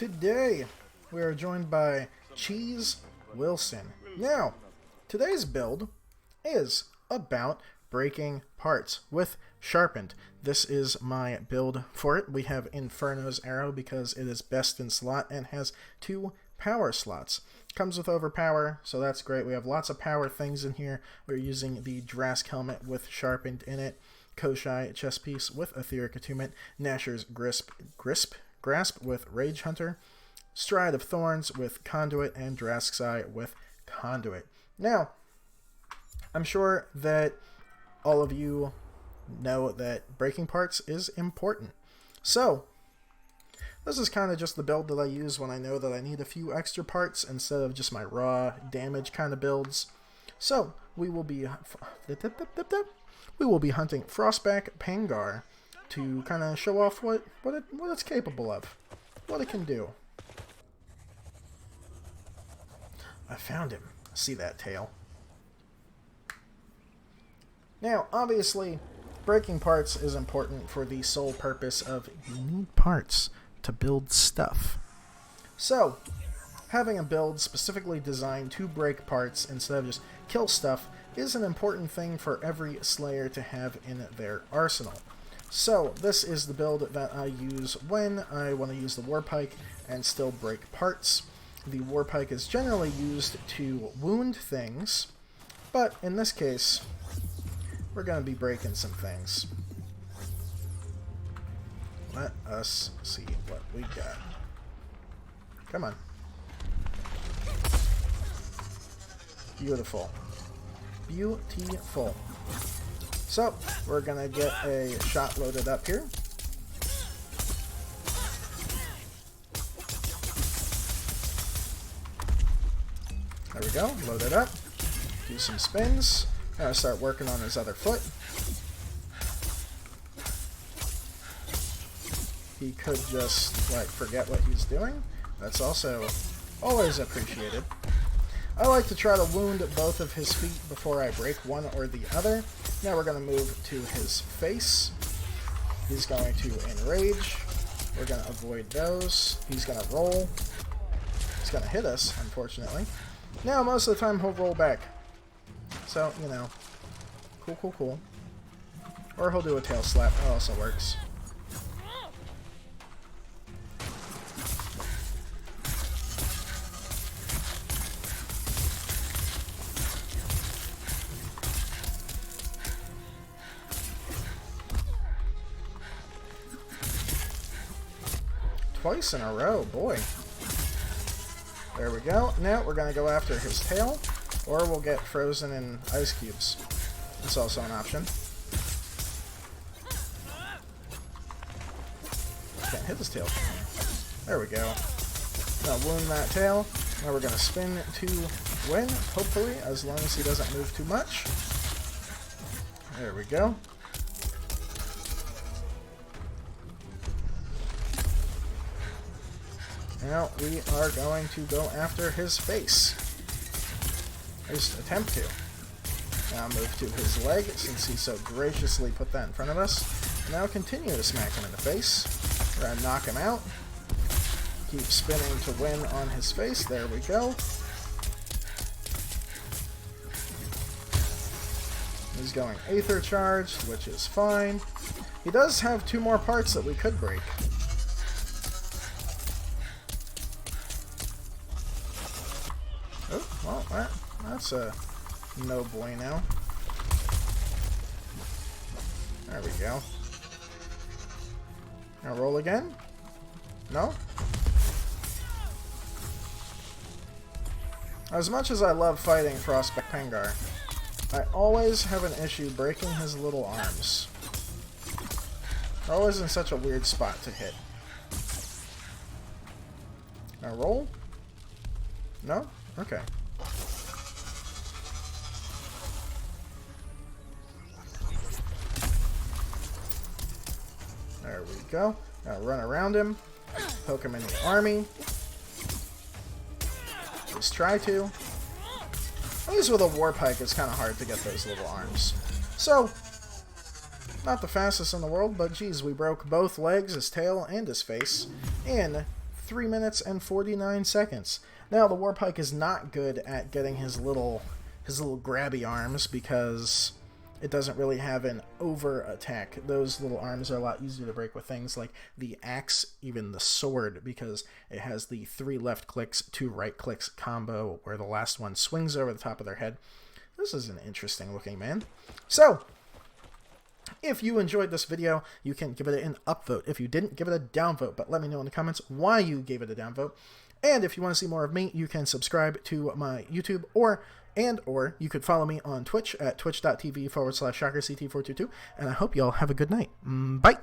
Today, we are joined by Cheese Wilson. Now, today's build is about breaking parts with Sharpened. This is my build for it. We have Inferno's Arrow because it is best in slot and has 2 power slots. Comes with overpower, so that's great. We have lots of power things in here. We're using the Drask helmet with Sharpened in it, Koshai chest piece with Etheric Attunement, Nashor's Grasp with Rage Hunter, Stride of Thorns with Conduit, and Drask's Eye with Conduit. Now, I'm sure that all of you know that breaking parts is important. So, this is kind of just the build that I use when I know that I need a few extra parts instead of just my raw damage kind of builds. So, we will be hunting Frostback Pangar to kind of show off what it's capable of, what it can do. I found him. See that tail? Now, obviously, breaking parts is important for the sole purpose of you need parts to build stuff. So, having a build specifically designed to break parts instead of just kill stuff is an important thing for every Slayer to have in their arsenal. So, this is the build that I use when I want to use the Warpike and still break parts. The Warpike is generally used to wound things, but in this case, we're going to be breaking some things. Let us see what we got. Come on. Beautiful. Beautiful. So, we're going to get a shot loaded up here. There we go. Load it up. Do some spins. Now start working on his other foot. He could just, like, forget what he's doing. That's also always appreciated. I like to try to wound both of his feet before I break one or the other. Now we're going to move to his face. He's going to enrage. We're going to avoid those. He's going to roll. He's going to hit us, unfortunately. Now, most of the time, he'll roll back. So, you know, cool. Or he'll do a tail slap. That also works. Twice in a row, boy. There we go. Now we're going to go after his tail, or we'll get frozen in ice cubes. It's also an option. Can't hit his tail. There we go. Now wound that tail. Now we're going to spin to win, hopefully, as long as he doesn't move too much. There we go. Now we are going to go after his face. At least attempt to. Now move to his leg, since he so graciously put that in front of us. Now continue to smack him in the face. We're going to knock him out. Keep spinning to win on his face. There we go. He's going Aether Charged, which is fine. He does have 2 more parts that we could break. Oh, well, that's a no bueno. There we go. Now roll again? No? As much as I love fighting Frostback Pangar, I always have an issue breaking his little arms. They're always in such a weird spot to hit. Now roll? No? Okay. There we go. Now run around him. Poke him in the army. Just try to. At least with a Warpike, it's kind of hard to get those little arms. So, not the fastest in the world, but geez, we broke both legs, his tail, and his face in 3 minutes and 49 seconds. Now, the Warpike is not good at getting his little grabby arms because it doesn't really have an over attack. Those little arms are a lot easier to break with things like the axe, even the sword, because it has the 3 left clicks, 2 right clicks combo where the last one swings over the top of their head. This is an interesting looking man. So, if you enjoyed this video, you can give it an upvote. If you didn't, give it a downvote, but let me know in the comments why you gave it a downvote. And if you want to see more of me, you can subscribe to my YouTube, or you could follow me on Twitch at twitch.tv/ShockerCT422. And I hope you all have a good night. Bye!